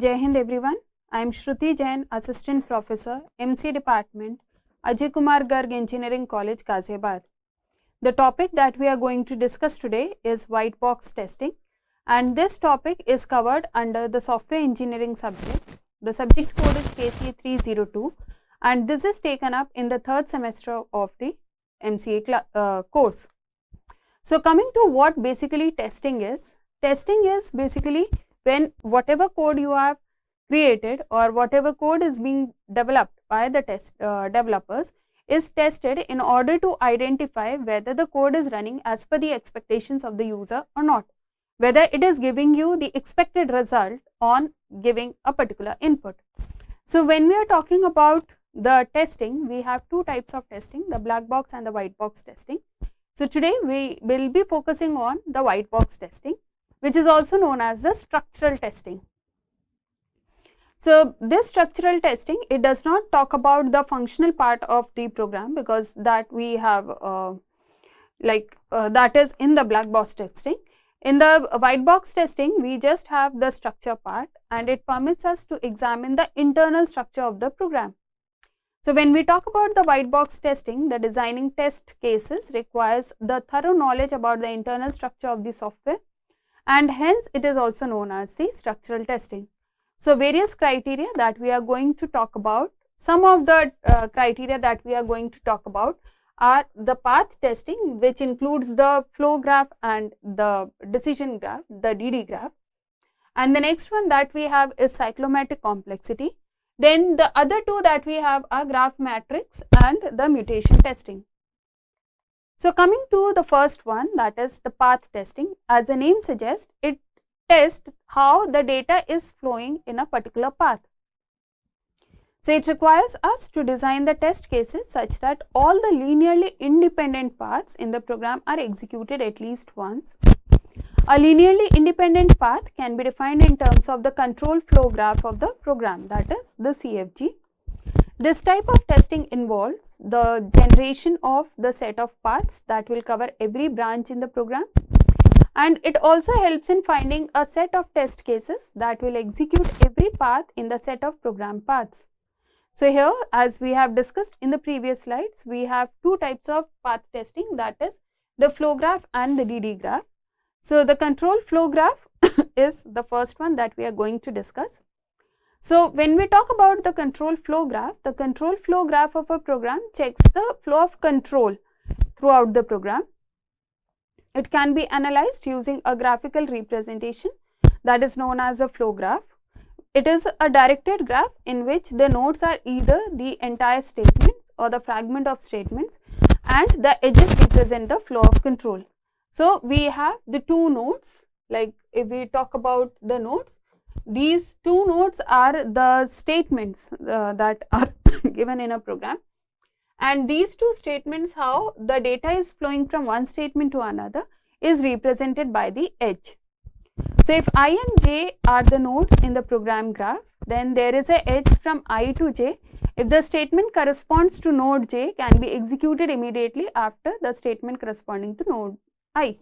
Jai Hind everyone. I am Shruti Jain, Assistant Professor, MC Department, Garg Engineering College, Ghaziabad. The topic that we are going to discuss today is white box testing, and this topic is covered under the software engineering subject. The subject code is KC 302 and this is taken up in the third semester of the MCA course. So coming to what basically testing is basically when whatever code you have created or whatever code is being developed by the developers is tested in order to identify whether the code is running as per the expectations of the user or not, whether it is giving you the expected result on giving a particular input. So when we are talking about the testing, we have two types of testing, the black box and the white box testing. So today we will be focusing on the white box testing, which is also known as the structural testing. So this structural testing, it does not talk about the functional part of the program, because that we have that is in the black box testing. In the white box testing, we just have the structure part and it permits us to examine the internal structure of the program. So when we talk about the white box testing, the designing test cases requires the thorough knowledge about the internal structure of the software, and hence it is also known as the structural testing. So various criteria that we are going to talk about, some of the criteria that we are going to talk about are the path testing, which includes the flow graph and the decision graph, the DD graph. And the next one that we have is cyclomatic complexity. Then the other two that we have are graph matrix and the mutation testing. So coming to the first one, that is the path testing, as the name suggests, it tests how the data is flowing in a particular path. So it requires us to design the test cases such that all the linearly independent paths in the program are executed at least once. A linearly independent path can be defined in terms of the control flow graph of the program, that is the CFG. This type of testing involves the generation of the set of paths that will cover every branch in the program, and it also helps in finding a set of test cases that will execute every path in the set of program paths. So here, as we have discussed in the previous slides, we have two types of path testing, that is the flow graph and the DD graph. So the control flow graph is the first one that we are going to discuss. So when we talk about the control flow graph of a program checks the flow of control throughout the program. It can be analyzed using a graphical representation that is known as a flow graph. It is a directed graph in which the nodes are either the entire statements or the fragment of statements, and the edges represent the flow of control. So we have the two nodes, like if we talk about the nodes, these two nodes are the statements that are given in a program, and these two statements, how the data is flowing from one statement to another, is represented by the edge. So if I and j are the nodes in the program graph, then there is a edge from I to j. If the statement corresponds to node j, can be executed immediately after the statement corresponding to node I.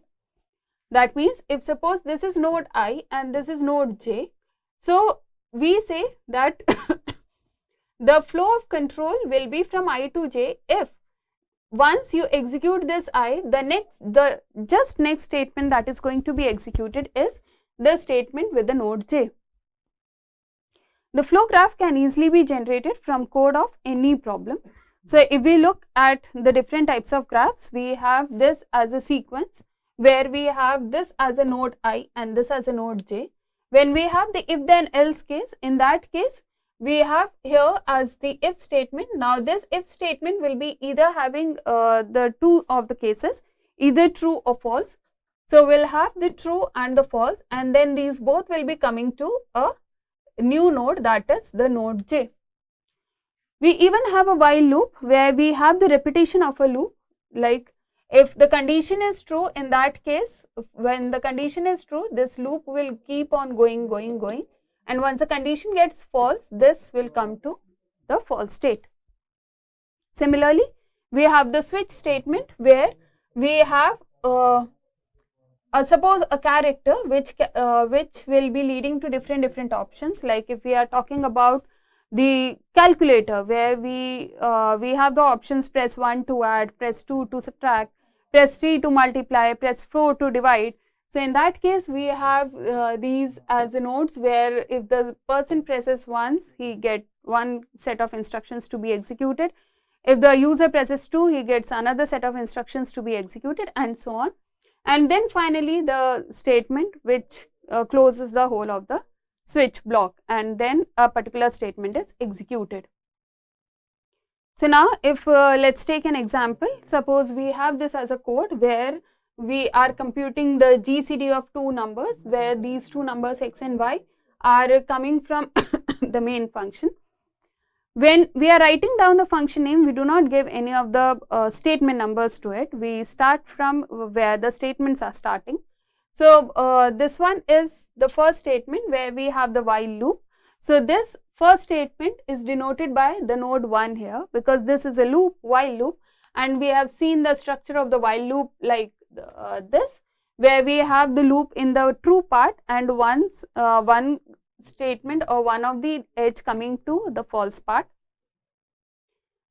That means if suppose this is node I and this is node j, so we say that the flow of control will be from I to j if once you execute this I, the just next statement that is going to be executed is the statement with the node j. The flow graph can easily be generated from code of any problem. So if we look at the different types of graphs, we have this as a sequence where we have this as a node I and this as a node j. When we have the if then else case, in that case we have here as the if statement. Now this if statement will be either having the two of the cases, either true or false. So we'll have the true and the false, and then these both will be coming to a new node, that is the node j. We even have a while loop where we have the repetition of a loop, like if the condition is true, in that case when the condition is true, this loop will keep on going, and once the condition gets false, this will come to the false state. Similarly, we have the switch statement where we have suppose a character which will be leading to different options. Like if we are talking about the calculator, where we have the options: press 1 to add, press 2 to subtract, press 3 to multiply, press 4 to divide. So in that case, we have these as the nodes, where if the person presses once, he get one set of instructions to be executed. If the user presses 2, he gets another set of instructions to be executed, and so on. And then finally the statement which closes the whole of the switch block, and then a particular statement is executed. So now if let's take an example. Suppose we have this as a code where we are computing the GCD of two numbers, where these two numbers x and y are coming from the main function. When we are writing down the function name, we do not give any of the statement numbers to it. We start from where the statements are starting. So this one is the first statement, where we have the while loop. So this first statement is denoted by the node 1 here, because this is a loop, while loop, and we have seen the structure of the while loop like this, where we have the loop in the true part, and once one statement or one of the edge coming to the false part.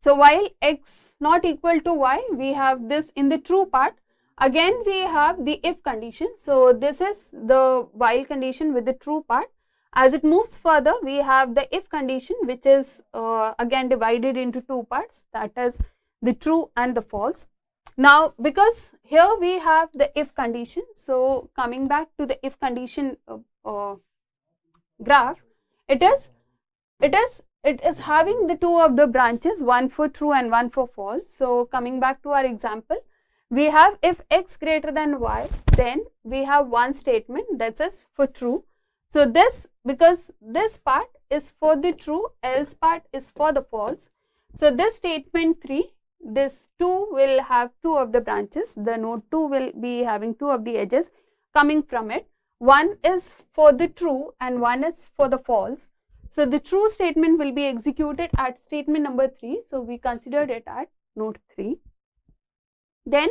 So while x not equal to y, we have this in the true part. Again we have the if condition. So this is the while condition with the true part. As it moves further, we have the if condition, which is again divided into two parts, that is the true and the false. Now because here we have the if condition, so coming back to the if condition graph, it is having the two of the branches, one for true and one for false. So coming back to our example, we have if x greater than y, then we have one statement that says for true. So this, because this part is for the true, else part is for the false. So this statement 3, this 2 will have two of the branches, the node 2 will be having two of the edges coming from it. One is for the true and one is for the false. So the true statement will be executed at statement number 3. So we considered it at node 3. Then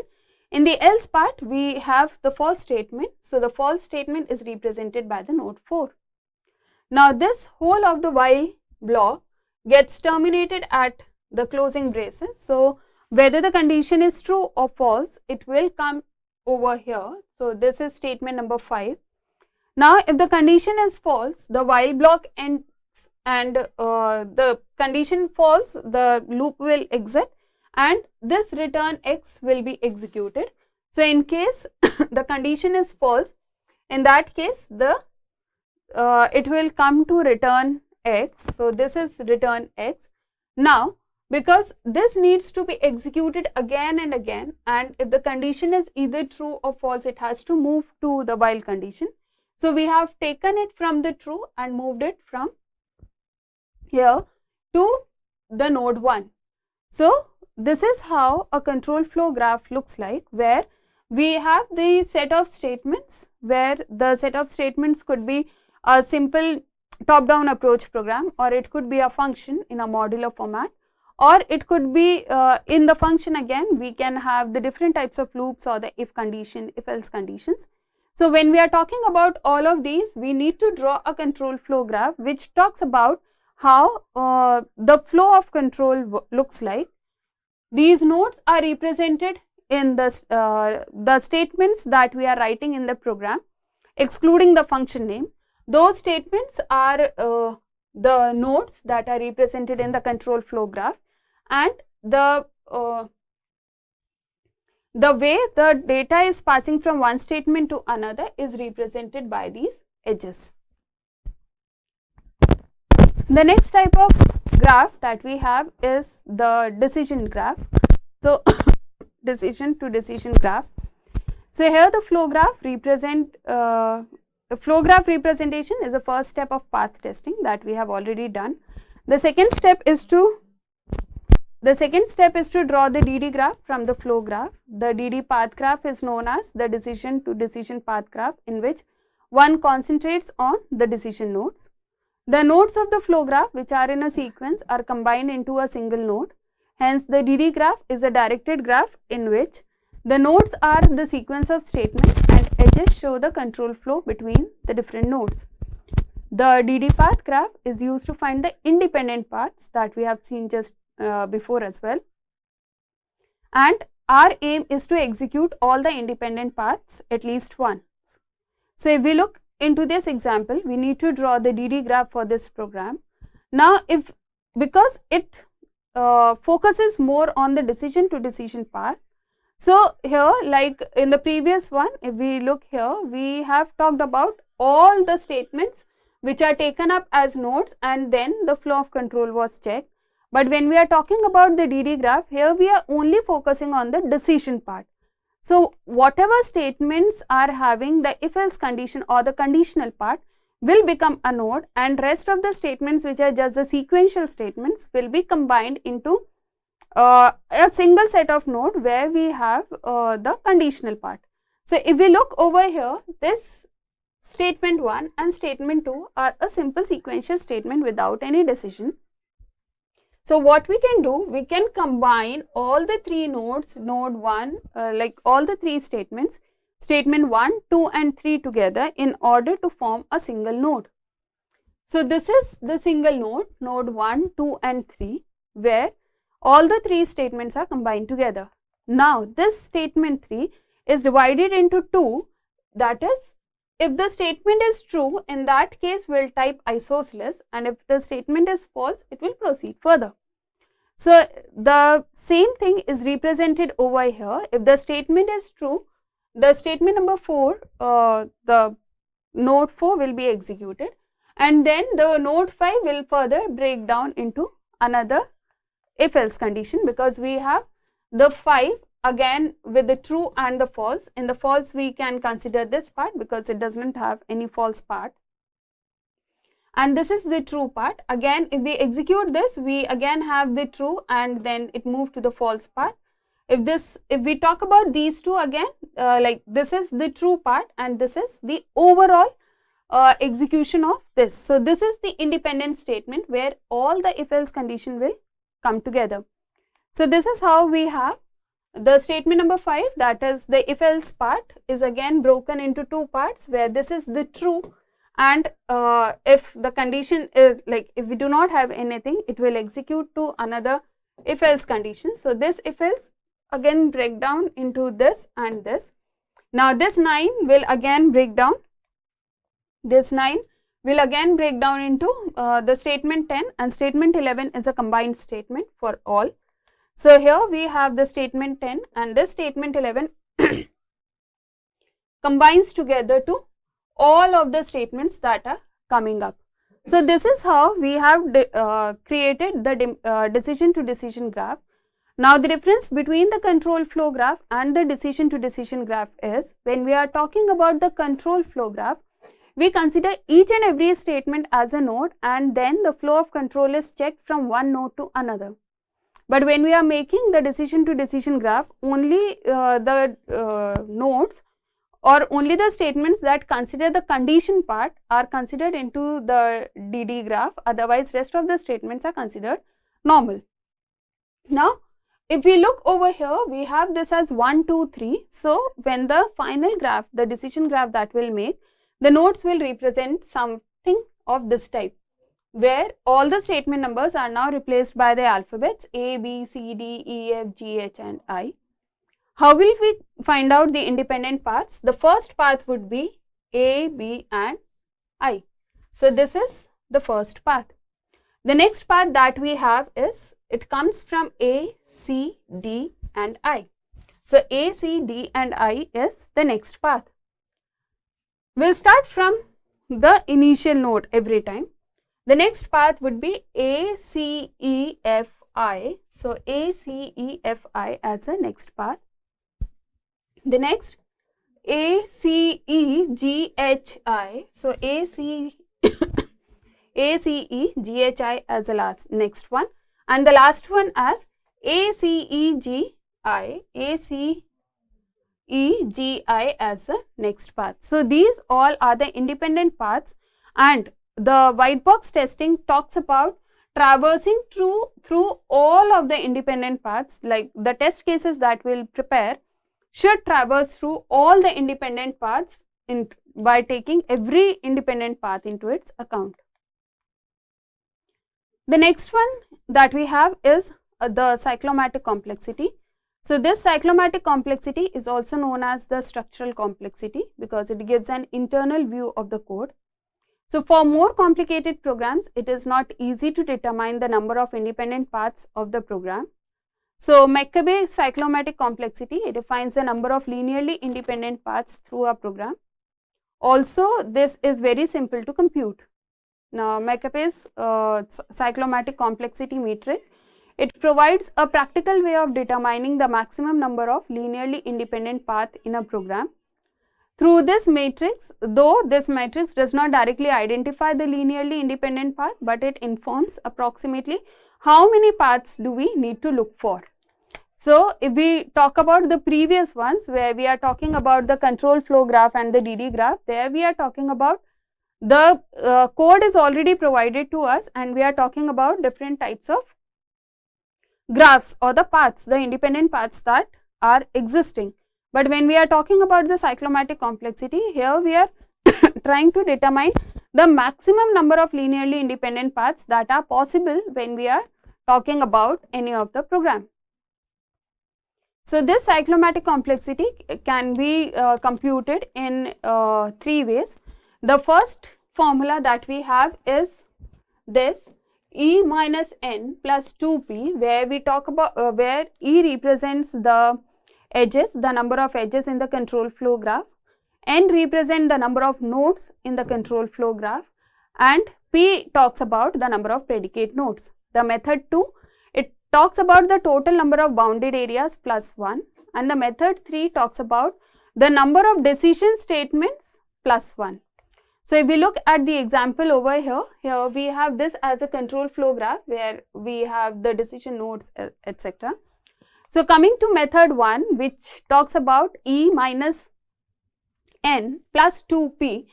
in the else part, we have the false statement. So the false statement is represented by the node 4. Now this whole of the while block gets terminated at the closing braces. So whether the condition is true or false, it will come over here. So this is statement number 5. Now if the condition is false, the while block ends, and the condition false, the loop will exit, and this return x will be executed. So in case the condition is false, in that case the it will come to return x. So this is return x. Now because this needs to be executed again and again, and if the condition is either true or false, it has to move to the while condition. So we have taken it from the true and moved it from here to the node 1. So this is how a control flow graph looks like, where we have the set of statements, where the set of statements could be a simple top down approach program, or it could be a function in a modular format, or it could be in the function again we can have the different types of loops or the if condition, if else conditions. So when we are talking about all of these, we need to draw a control flow graph which talks about how the flow of control looks like. These nodes are represented in the statements that we are writing in the program, excluding the function name. Those statements are the nodes that are represented in the control flow graph, and the way the data is passing from one statement to another is represented by these edges. The next type of graph that we have is the decision graph. So decision to decision graph. So here the flow graph representation is the first step of path testing that we have already done. The second step is to draw the DD graph from the flow graph. The DD path graph is known as the decision to decision path graph, in which one concentrates on the decision nodes. The nodes of the flow graph, which are in a sequence, are combined into a single node. Hence, the DD graph is a directed graph in which the nodes are the sequence of statements and edges show the control flow between the different nodes. The DD path graph is used to find the independent paths that we have seen just before as well. And our aim is to execute all the independent paths at least once. So if we look into this example, we need to draw the DD graph for this program. Now, because it focuses more on the decision to decision part. So here, like in the previous one, if we look here, we have talked about all the statements which are taken up as nodes and then the flow of control was checked. But when we are talking about the DD graph, here we are only focusing on the decision part. So whatever statements are having the if-else condition or the conditional part will become a node, and rest of the statements which are just the sequential statements will be combined into a single set of node where we have the conditional part. So if we look over here, this statement 1 and statement 2 are a simple sequential statement without any decision. So what we can do, we can combine all the three nodes, node 1, like all the three statements, statement 1, 2 and 3 together in order to form a single node. So this is the single node, node 1, 2 and 3, where all the three statements are combined together. Now this statement 3 is divided into 2, that is, if the statement is true, in that case we will type isosceles, and if the statement is false, it will proceed further. So the same thing is represented over here. If the statement is true, the statement number 4, the node 4 will be executed, and then the node 5 will further break down into another if-else condition, because we have the 5 again with the true and the false. In the false, we can consider this part because it does not have any false part, and this is the true part. Again, if we execute this, we again have the true and then it moved to the false part. If we talk about these two again, like this is the true part and this is the overall execution of this. So this is the independent statement where all the if-else condition will come together. So this is how we have the statement number 5, that is the if-else part is again broken into two parts, where this is the true, and if the condition is like if we do not have anything, it will execute to another if-else condition. So this if-else again break down into this and this. Now this 9 will again break down, this 9 will again break down into the statement 10, and statement 11 is a combined statement for all. So here we have the statement 10 and this statement 11 combines together to all of the statements that are coming up. So this is how we have created the decision to decision graph. Now the difference between the control flow graph and the decision to decision graph is, when we are talking about the control flow graph, we consider each and every statement as a node, and then the flow of control is checked from one node to another. But when we are making the decision to decision graph, only the nodes or only the statements that consider the condition part are considered into the DD graph, otherwise rest of the statements are considered normal. Now if we look over here, we have this as 1, 2, 3. So when the final graph, the decision graph that we'll make, the nodes will represent something of this type, where all the statement numbers are now replaced by the alphabets A, B, C, D, E, F, G, H and I. How will we find out the independent paths? The first path would be A, B and I. So this is the first path. The next path that we have is, it comes from A, C, D and I. So A, C, D and I is the next path. We'll start from the initial node every time. The next path would be A, C, E, F, I. So A, C, E, F, I as the next path. The next A, C, E, G, H, I. So A, C, A, C, E, G, H, I as the next one. And the last one as A, C, E, G, I. A, C, E, G, I as the next path. So these all are the independent paths, and the white box testing talks about traversing through all of the independent paths. Like the test cases that we'll prepare should traverse through all the independent paths by taking every independent path into its account. The next one that we have is the cyclomatic complexity. So this cyclomatic complexity is also known as the structural complexity because it gives an internal view of the code. So for more complicated programs, it is not easy to determine the number of independent paths of the program. So McCabe cyclomatic complexity, it defines the number of linearly independent paths through a program. Also, this is very simple to compute. Now, McCabe's cyclomatic complexity metric, it provides a practical way of determining the maximum number of linearly independent paths in a program. Through this matrix, though this matrix does not directly identify the linearly independent path, but it informs approximately how many paths do we need to look for. So, if we talk about the previous ones where we are talking about the control flow graph and the DD graph, there we are talking about the code is already provided to us and we are talking about different types of graphs or the paths, the independent paths that are existing. But when we are talking about the cyclomatic complexity, here we are trying to determine the maximum number of linearly independent paths that are possible when we are talking about any of the program. So this cyclomatic complexity can be computed in 3 ways. The first formula that we have is this E minus n plus 2p, where we talk about where E represents the edges, the number of edges in the control flow graph, n represent the number of nodes in the control flow graph, and p talks about the number of predicate nodes. The method 2, it talks about the total number of bounded areas plus 1, and the method 3 talks about the number of decision statements plus 1. So if we look at the example over here, here we have this as a control flow graph where we have the decision nodes, etc. So coming to method 1, which talks about E minus n plus 2p.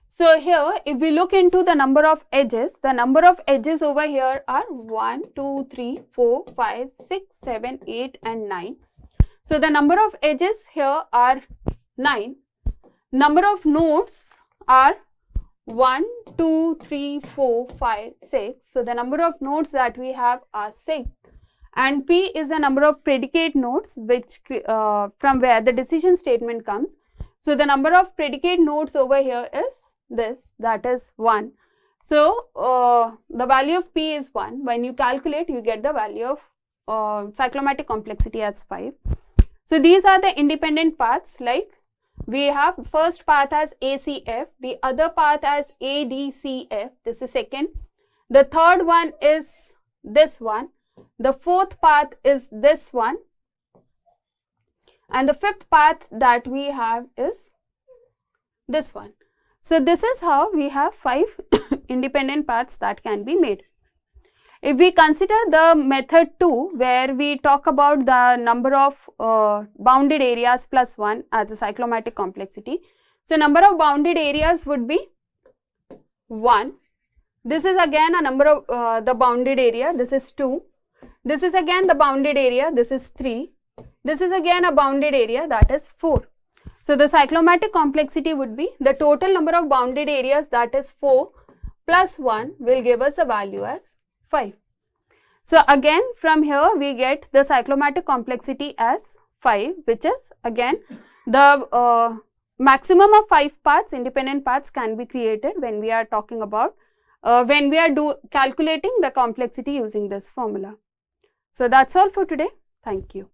So here if we look into the number of edges, the number of edges over here are 1, 2, 3, 4, 5, 6, 7, 8 and 9. So the number of edges here are 9. Number of nodes are 1, 2, 3, 4, 5, 6. So the number of nodes that we have are 6. And P is the number of predicate nodes which from where the decision statement comes. So the number of predicate nodes over here is this, that is 1. So the value of P is 1. When you calculate, you get the value of cyclomatic complexity as 5. So these are the independent paths, like we have first path as ACF, the other path as ADCF, this is second. The third one is this one. The fourth path is this one, and the fifth path that we have is this one. So this is how we have 5 independent paths that can be made. If we consider the method 2, where we talk about the number of bounded areas plus 1 as a cyclomatic complexity. So number of bounded areas would be 1. This is again a number of the bounded area, this is 2. This is again the bounded area, this is 3. This is again a bounded area, that is 4. So the cyclomatic complexity would be the total number of bounded areas, that is 4 plus 1 will give us a value as 5. So again from here we get the cyclomatic complexity as 5, which is again the maximum of 5 paths, independent paths can be created when we are talking about when we are calculating the complexity using this formula. So that's all for today. Thank you.